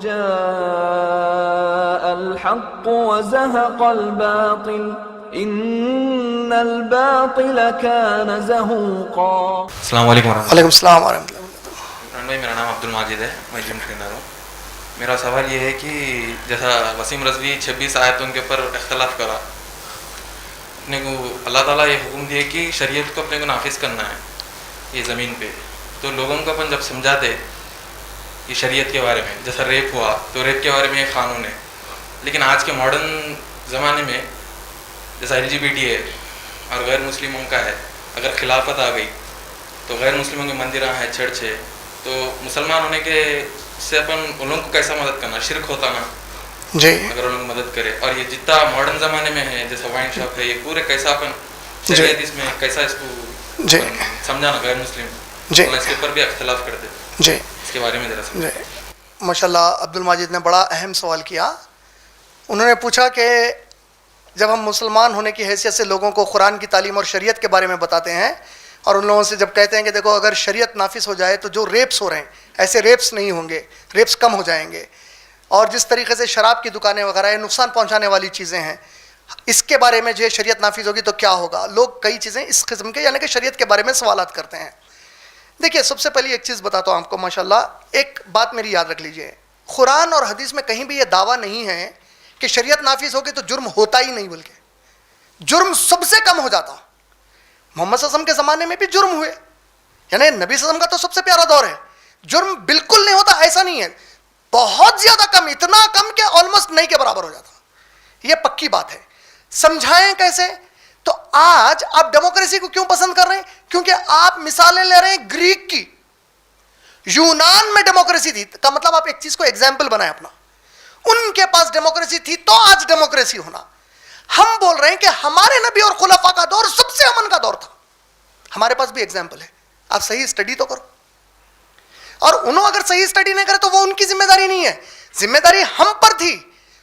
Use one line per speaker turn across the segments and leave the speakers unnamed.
جاء الحق وزهق الباطل ان الباطل كان زهوقا.
السلام علیکم ورحمۃ اللہ.
وعلیکم السلام ورحمۃ اللہ.
بھائی میرا نام عبد الماجد ہے, میں جم ٹرینر ہوں. میرا سوال یہ ہے کہ جیسا وسیم رضوی 26 آیتوں کے اوپر اختلاف کرا, اپنے کو اللہ تعالیٰ یہ حکم دیے کہ شریعت کو اپنے کو نافذ کرنا ہے یہ زمین پہ, تو لوگوں کو اپن جب سمجھاتے کہ شریعت کے بارے میں, جیسا ریپ ہوا تو ریپ کے بارے میں ایک قانون ہے, لیکن آج کے ماڈرن زمانے میں جیسا LGBT ہے اور غیر مسلموں کا ہے, اگر خلافت آ گئی تو غیر مسلموں کے مندریں ہیں, چرچ ہے, تو مسلمان ہونے کے سے اپن ان لوگوں کو کیسا مدد کرنا, شرک ہوتا نا
جی
اگر ان لوگوں کو مدد کرے. اور یہ جتنا ماڈرن زمانے میں ہے جیسا وائن شاپ ہے, یہ پورے کیسا اپن شریعت اس میں کیسا اس کو سمجھانا غیر مسلم, اس کے اوپر بھی اختلاف کرتے
جی
اس کے بارے میں ذرا
جی. ماشاء اللہ عبد الماجد نے بڑا اہم سوال کیا. انہوں نے پوچھا کہ جب ہم مسلمان ہونے کی حیثیت سے لوگوں کو قرآن کی تعلیم اور شریعت کے بارے میں بتاتے ہیں, اور ان لوگوں سے جب کہتے ہیں کہ دیکھو اگر شریعت نافذ ہو جائے تو جو ریپس ہو رہے ہیں ایسے ریپس نہیں ہوں گے, ریپس کم ہو جائیں گے, اور جس طریقے سے شراب کی دکانیں وغیرہ نقصان پہنچانے والی چیزیں ہیں, اس کے بارے میں جو شریعت نافذ ہوگی تو کیا ہوگا. لوگ کئی چیزیں اس قسم کے یعنی کہ شریعت کے بارے میں سوالات کرتے ہیں. دیکھیے سب سے پہلی ایک چیز بتاتا ہوں آپ کو, ماشاءاللہ ایک بات میری یاد رکھ لیجئے, قرآن اور حدیث میں کہیں بھی یہ دعویٰ نہیں ہے کہ شریعت نافذ ہوگی تو جرم ہوتا ہی نہیں, بلکہ جرم سب سے کم ہو جاتا. محمد صلی اللہ علیہ وسلم کے زمانے میں بھی جرم ہوئے, یعنی نبی صلی اللہ علیہ وسلم کا تو سب سے پیارا دور ہے, جرم بالکل نہیں ہوتا ایسا نہیں ہے, بہت زیادہ کم, اتنا کم کہ آلموسٹ نہیں کے برابر ہو جاتا. یہ پکی بات ہے. سمجھائیں کیسے؟ تو آج آپ ڈیموکریسی کو کیوں پسند کر رہے ہیں؟ کیونکہ آپ مثالیں لے رہے ہیں گریک کی. یونان میں ڈیموکریسی تھی کا مطلب آپ ایک چیز کو ایگزامپل بنائیں اپنا, ان کے پاس ڈیموکریسی تھی تو آج ڈیموکریسی ہونا. ہم بول رہے ہیں کہ ہمارے نبی اور خلفاء کا دور سب سے امن کا دور تھا, ہمارے پاس بھی ایگزامپل ہے, آپ صحیح اسٹڈی تو کرو. اور انہوں اگر صحیح اسٹڈی نہیں کرے تو وہ ان کی ذمہ داری نہیں ہے, ذمہ داری ہم پر تھی.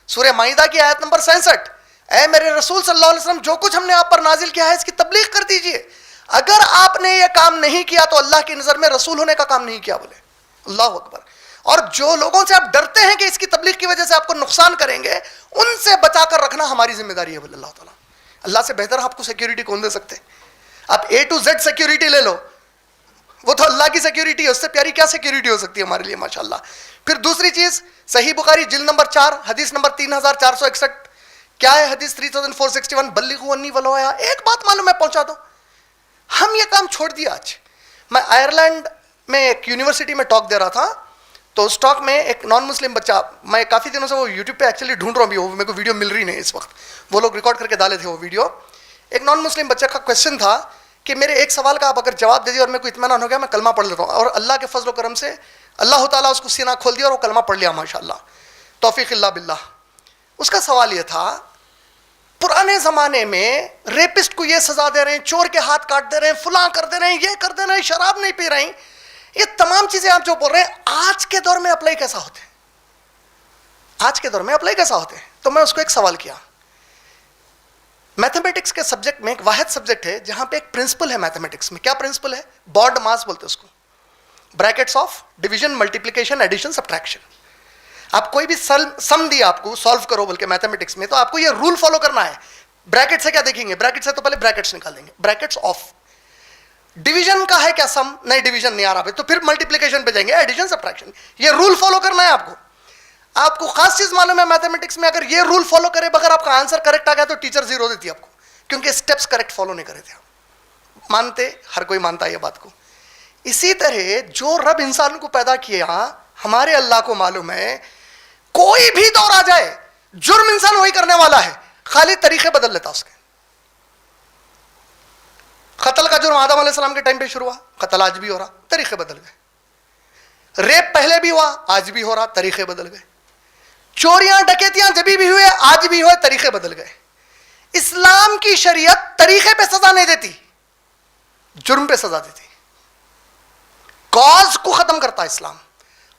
سورہ مائدہ کی آیت نمبر 66, اے میرے رسول صلی اللہ علیہ وسلم جو کچھ ہم نے آپ پر نازل کیا ہے اس کی تبلیغ کر دیجئے. اگر آپ نے یہ کام نہیں کیا تو اللہ کی نظر میں رسول ہونے کا کام نہیں کیا. بولے اللہ اکبر. اور جو لوگوں سے آپ ڈرتے ہیں کہ اس کی تبلیغ کی وجہ سے آپ کو نقصان کریں گے, ان سے بچا کر رکھنا ہماری ذمہ داری ہے. بولے اللہ تعالیٰ, اللہ سے بہتر آپ کو سیکیورٹی کون دے سکتے؟ آپ A to Z سیکیورٹی لے لو, وہ تو اللہ کی سیکیورٹی ہے, اس سے پیاری کیا سیکیورٹی ہو سکتی ہے ہمارے لیے ماشاءاللہ. پھر دوسری چیز, صحیح بخاری جلد نمبر 4 حدیث نمبر 3461, کیا ہے حدیث 3461, بلغوا انی ولو آیا. ایک بات معلوم ہے پہنچا دو. ہم یہ کام چھوڑ دیا. آج میں آئرلینڈ میں ایک یونیورسٹی میں ٹاک دے رہا تھا, تو اس ٹاک میں ایک نان مسلم بچہ, میں کافی دنوں سے وہ یوٹیوب پہ ایکچولی ڈھونڈ رہا ہوں, بھی وہ میرے کو ویڈیو مل رہی نہیں اس وقت, وہ لوگ ریکارڈ کر کے ڈالے تھے وہ ویڈیو. ایک نان مسلم بچہ کا کویشچن تھا کہ میرے ایک سوال کا آپ اگر جواب دے دیے اور میرے کو اطمینان ہو گیا میں کلمہ پڑھ لیتا ہوں, اور اللہ کے فضل و کرم سے اللہ تعالیٰ اس کو سینہ کھول دیا اور وہ کلمہ پڑھ لیا ماشاءاللہ, توفیق اللہ باللہ. اس کا سوال یہ تھا, پرانے زمانے میں ریپسٹ کو یہ سزا دے رہے ہیں, چور کے ہاتھ کاٹ دے رہے ہیں, فلاں کر دے رہے ہیں, یہ کر دے رہے ہیں, شراب نہیں پی رہے ہیں, یہ تمام چیزیں آپ جو بول رہے ہیں آج کے دور میں اپلائی کیسا ہوتے ہیں؟ آج کے دور میں اپلائی کیسا ہوتے ہیں؟ تو میں اس کو ایک سوال کیا. میتھمیٹکس کے سبجیکٹ میں ایک واحد سبجیکٹ ہے جہاں پہ ایک پرنسپل ہے میتھمیٹکس میں. کیا پرنسپل ہے؟ بارڈ ماس بولتے ہیں اس کو, brackets of division, multiplication, addition, subtraction. آپ کوئی بھی سم دیا آپ کو سالو کرو بول کے میتھمیٹکس میں, تو آپ کو یہ رول فالو کرنا ہے. بریکٹ سے کیا دیکھیں گے؟ بریکٹ سے تو پہلے بریکٹس نکال دیں گے, بریکٹس آف. ڈویژن کا ہے کیا سم؟ نہیں ڈویژن نہیں آ رہا, تو پھر ملٹیپلیکیشن پہ جائیں گے, ایڈیشن, سبٹریکشن. یہ رول فالو کرنا ہے آپ کو. آپ کو خاص چیز معلوم ہے میتھمیٹکس میں, اگر یہ رول فالو کرے بغیر آپ کا آنسر کریکٹ آ گیا تو ٹیچر 0 دیتی ہے آپ کو, کیونکہ اسٹیپس کریکٹ فالو نہیں کرے تھے آپ. مانتے؟ ہر کوئی مانتا ہے یہ بات کو. اسی طرح جو رب انسان کو پیدا کیا, ہمارے اللہ کو معلوم ہے کوئی بھی دور آ جائے جرم انسان وہی کرنے والا ہے, خالی طریقے بدل لیتا اس کے. قتل کا جرم آدم علیہ السلام کے ٹائم پہ شروع ہوا, قتل آج بھی ہو رہا, طریقے بدل گئے. ریپ پہلے بھی ہوا, آج بھی ہو رہا, طریقے بدل گئے. چوریاں ڈکیتیاں جبھی بھی ہوئے, آج بھی ہوئے, طریقے بدل گئے. اسلام کی شریعت طریقے پہ سزا نہیں دیتی, جرم پہ سزا دیتی. کاز کو ختم کرتا ہے اسلام,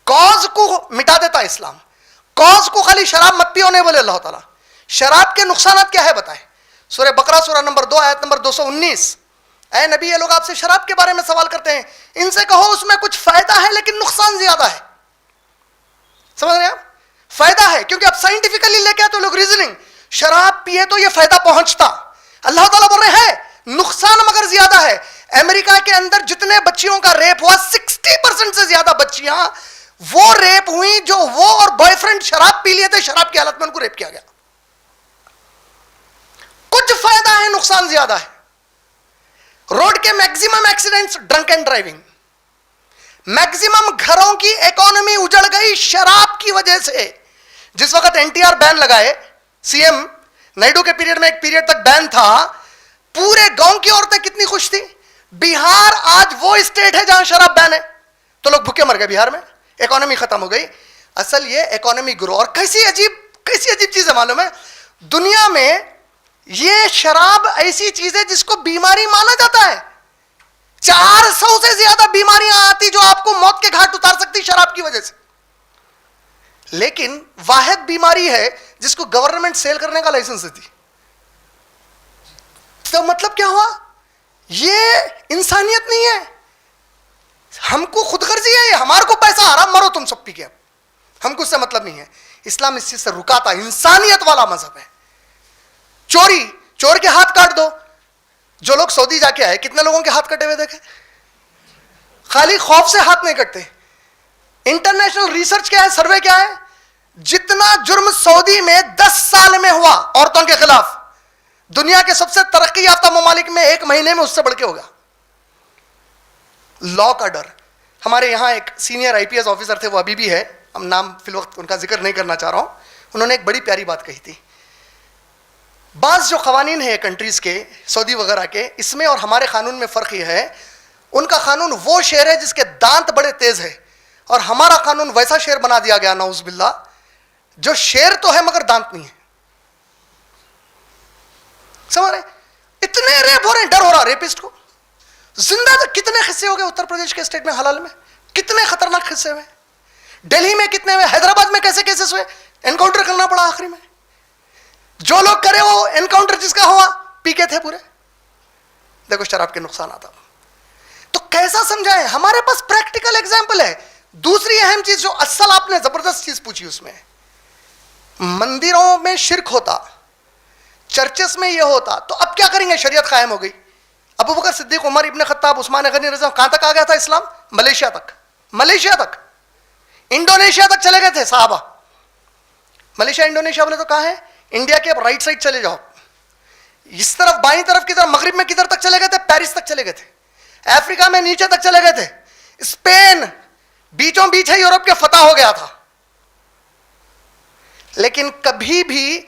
کاز کو مٹا دیتا ہے اسلام. کاز کو خالی شراب مت پیو نہیں بولے اللہ تعالیٰ. شراب کے نقصانات کیا ہے بتائیں. سورہ بقرہ سورہ نمبر 2 آیت نمبر 219, اے نبی یہ لوگ آپ سے شراب کے بارے میں سوال کرتے ہیں, ان سے کہو اس میں کچھ فائدہ ہے لیکن نقصان زیادہ ہے. سمجھ رہے ہیں آپ؟ فائدہ ہے, کیونکہ اب سائنٹیفکلی لے کے آتے لوگ ریزننگ, شراب پیے تو یہ فائدہ پہنچتا. اللہ تعالیٰ بول رہے ہیں نقصان مگر زیادہ ہے. امریکہ کے اندر جتنے بچیوں کا ریپ ہوا 60% سے زیادہ بچیاں وہ ریپ ہوئی جو وہ اور بوائے فرینڈ شراب پی لیے تھے, شراب کی حالت میں ان کو ریپ کیا گیا. کچھ فائدہ ہے, نقصان زیادہ ہے. روڈ کے maximum accidents drink and driving, maximum گھروں کی اکانومی اجڑ گئی شراب کی وجہ سے. جس وقت این ٹی آر بین لگائے, سی ایم نائیڈو کے پیریڈ میں ایک پیریڈ تک بین تھا, پورے گاؤں کی عورتیں کتنی خوش تھی. بہار آج وہ اسٹیٹ ہے جہاں شراب بین ہے, تو لوگ بھوکے مر گئے بہار میں, اکانومی ختم ہو گئی. اصل یہ اکانومی گرو. اور کیسی عجیب چیز ہے معلوم ہے, دنیا میں یہ شراب ایسی چیز ہے جس کو بیماری مانا جاتا ہے. 400 سے زیادہ بیماریاں آتی جو آپ کو موت کے گھاٹ اتار سکتی شراب کی وجہ سے. لیکن واحد بیماری ہے جس کو گورنمنٹ سیل کرنے کا لائسنس دیتی. تو مطلب کیا ہوا, یہ انسانیت نہیں ہے, ہم کو خود غرضی ہے, یہ ہمارے کو پیسہ حرام, مرو تم سب پی کے, ہم کو اس سے مطلب نہیں ہے. اسلام اس چیز سے رکاتا, انسانیت والا مذہب ہے. چوری, چور کے ہاتھ کاٹ دو. جو لوگ سعودی جا کے آئے کتنے لوگوں کے ہاتھ کٹے ہوئے دیکھے, خالی خوف سے ہاتھ نہیں کٹتے. انٹرنیشنل ریسرچ کیا ہے, سروے کیا ہے, جتنا جرم سعودی میں 10 سال میں ہوا عورتوں کے خلاف, دنیا کے سب سے ترقی یافتہ ممالک میں 1 مہینے میں اس سے بڑھ کے ہوگا. لا کا ڈر. ہمارے یہاں ایک سینئر IPS آفیسر تھے, وہ ابھی بھی ہے, ہم نام فی الوقت ان کا ذکر نہیں کرنا چاہ رہا ہوں. انہوں نے ایک بڑی پیاری بات کہی تھی. بعض جو قوانین ہیں کنٹریز کے, سعودی وغیرہ کے, اس میں اور ہمارے قانون میں فرق یہ ہے, ان کا قانون وہ شیر ہے جس کے دانت بڑے تیز ہے, اور ہمارا قانون ویسا شیر بنا دیا گیا نعوذ باللہ جو شیر تو ہے مگر دانت نہیں ہے. سمجھ رہے, اتنے ریپ ہو رہے ہیں, ڈر ہو رہا ریپسٹ کو. زندہ کتنے قصے ہو گئے اتر پردیش کے اسٹیٹ میں حلال میں, کتنے خطرناک قصے ہوئے, دہلی میں کتنے ہوئے, حیدرآباد میں کیسے کیسز ہوئے, انکاؤنٹر کرنا پڑا آخری میں. جو لوگ کرے وہ انکاؤنٹر جس کا ہوا پی کے تھے پورے. دیکھو شراب کے نقصانات. تو کیسا سمجھائیں, ہمارے پاس پریکٹیکل ایگزامپل ہے. دوسری اہم چیز جو اصل آپ نے زبردست چیز پوچھی, اس میں مندروں میں شرک ہوتا, چرچز میں یہ ہوتا, تو اب کیا کریں گے, شریعت قائم ہو گئی. ابو بکر صدیق, عمر ابن خطاب, عثمان غنی رضی اللہ, کہاں تک آ گیا تھا اسلام, ملیشیا تک. ملیشیا تک, انڈونیشیا تک چلے گئے تھے صحابہ. ملیشیا انڈونیشیا بولے تو کہاں ہے, انڈیا کے رائٹ سائڈ چلے جاؤ, اس طرف بائیں طرف کی طرف مغرب میں کدھر تک چلے گئے تھے, پیرس تک چلے گئے تھے. افریقہ میں نیچے تک چلے گئے تھے. اسپین بیچوں بیچ ہے, یورپ کے فتح ہو گیا تھا. لیکن کبھی بھی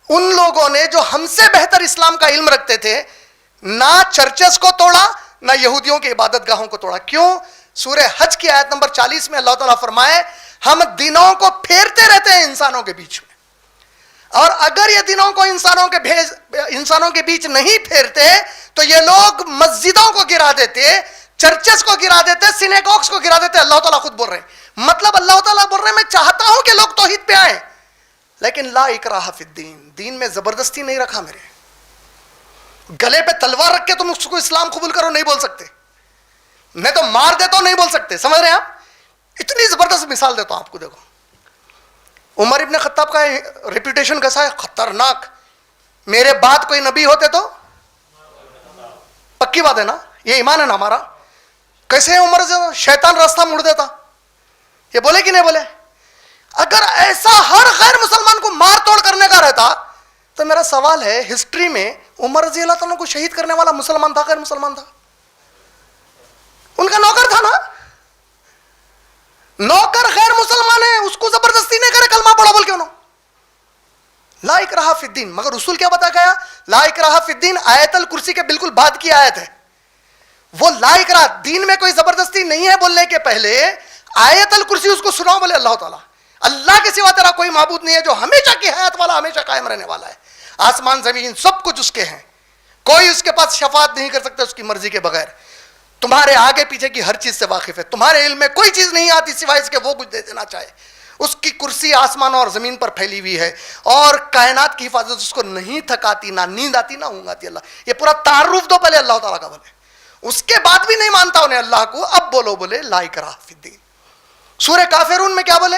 ان لوگوں نے جو ہم سے بہتر اسلام کا علم رکھتے تھے, نہ چرچز کو توڑا نہ یہودیوں کے عبادت گاہوں کو توڑا. کیوں؟ سورہ حج کی آیت نمبر 40 میں اللہ تعالیٰ فرمائے ہم دنوں کو پھیرتے رہتے ہیں انسانوں کے بیچ میں, اور اگر یہ دنوں کو انسانوں کے بیچ نہیں پھیرتے تو یہ لوگ مسجدوں کو گرا دیتے, چرچز کو گرا دیتے, سینیگوگس کو گرا دیتے. اللہ تعالیٰ خود بول رہے ہیں, مطلب اللہ تعالیٰ بول رہے ہیں میں چاہتا ہوں کہ لوگ توحید پہ آئیں, لیکن لا اکراہ فی الدین, دین میں زبردستی نہیں رکھا. میرے گلے پہ تلوار رکھ کے تم اس کو اسلام قبول کرو نہیں بول سکتے, میں تو مار دیتا ہوں نہیں بول سکتے. سمجھ رہے ہیں آپ, اتنی زبردست مثال دیتا ہوں آپ کو. دیکھو عمر ابن خطاب کا ریپوٹیشن کیسا ہے, خطرناک. میرے بعد کوئی نبی ہوتے تو, پکی بات ہے نا, یہ ایمان ہے نا ہمارا. کیسے عمر سے شیطان راستہ موڑ دیتا, یہ بولے کہ نہیں بولے. اگر ایسا ہر غیر مسلمان کو مار توڑ کرنے کا رہتا تو میرا سوال ہے, ہسٹری میں عمر رضی اللہ تعالیٰ کو شہید کرنے والا مسلمان تھا غیر مسلمان تھا؟ ان کا نوکر تھا نا, نوکر غیر مسلمان ہے, اس کو زبردستی نہیں کرے کلمہ پڑھو بول کے انہوں. لا اکراہ فی الدین, مگر رسول کیا بتا گیا, لا اکراہ فی الدین آیت الکرسی کے بالکل بعد کی آیت ہے. وہ لا اکراہ, دین میں کوئی زبردستی نہیں ہے بولنے کے پہلے آیت الکرسی اس کو سناؤ, بولے اللہ تعالیٰ اللہ کے سوا تیرا کوئی معبود نہیں ہے جو ہمیشہ کی حیات والا, ہمیشہ قائم رہنے والا ہے. آسمان زمین سب کچھ اس کے ہیں, کوئی اس کے پاس شفاعت نہیں کر سکتا اس کی مرضی کے بغیر. تمہارے آگے پیچھے کی ہر چیز سے واقف ہے, تمہارے علم میں کوئی چیز نہیں آتی سوائے اس کے وہ کچھ دے دینا چاہے. اس کی کرسی آسمان اور زمین پر پھیلی ہوئی ہے, اور کائنات کی حفاظت اس کو نہیں تھکاتی, نہ نیند آتی نہ اونگ آتی. اللہ, یہ پورا تعارف دو پہلے اللہ تعالیٰ کا بولے, اس کے بعد بھی نہیں مانتا انہیں اللہ کو, اب بولو بولے لا اکراہ فی الدین. سورہ کافرون میں کیا بولے,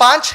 5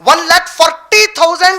1,40,000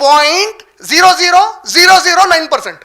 0.00009%।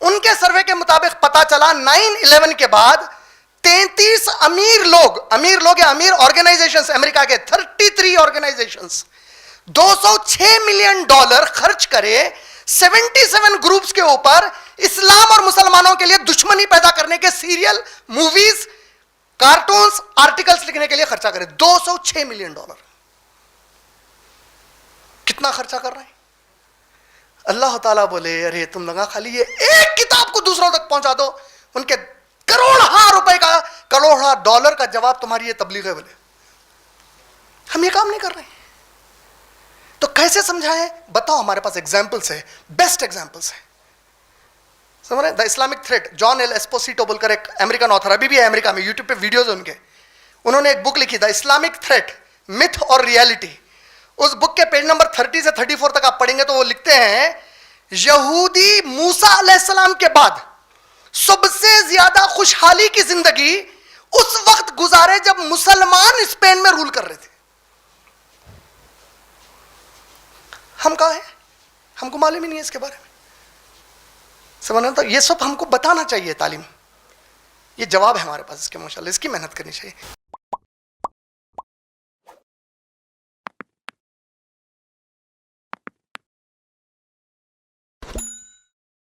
ان کے سروے کے مطابق پتا چلا 9/11 کے بعد 33 امیر لوگ یا امیر آرگنائزیشنز امریکہ کے 33 آرگنائزیشنز $206 ملین خرچ کرے 77 گروپس کے اوپر اسلام اور مسلمانوں کے لیے دشمنی پیدا کرنے کے سیریل، موویز، کارٹونز، آرٹیکلز لکھنے کے لیے خرچہ کرے. $206 ملین. کتنا خرچہ کر رہے ہیں؟ اللہ تعالیٰ بولے ارے تم لگا خالی یہ ایک کتاب کو دوسروں تک پہنچا دو، ان کے کروڑ ڈالر کا جواب تمہاری یہ تبلیغ ہے. بولے ہم یہ کام نہیں کر رہے ہیں تو کیسے سمجھائیں؟ بتاؤ. ہمارے پاس ایگزامپلس ہے، بیسٹ ایگزامپلس ہیں. سمجھ رہے؟ The Islamic threat, John L Esposito بول کر ایک امریکن آتھر، ابھی بھی ہے امریکہ میں، یوٹیوب پہ ویڈیوز ہیں ان کے. انہوں نے ایک بک لکھی، دا اسلامک تھریٹ، میتھ اور ریالٹی. اس بک کے پیج نمبر 30 سے 34 تک آپ پڑھیں گے تو وہ لکھتے ہیں یہودی موسیٰ علیہ السلام کے بعد سب سے زیادہ خوشحالی کی زندگی اس وقت گزارے جب مسلمان اسپین میں رول کر رہے تھے. ہم کہاں ہیں؟ ہم کو معلوم ہی نہیں ہے اس کے بارے میں. سمجھنا تو یہ سب ہم کو بتانا چاہیے. تعلیم یہ جواب ہے ہمارے پاس اس کے، ماشاءاللہ اس کی محنت کرنی چاہیے.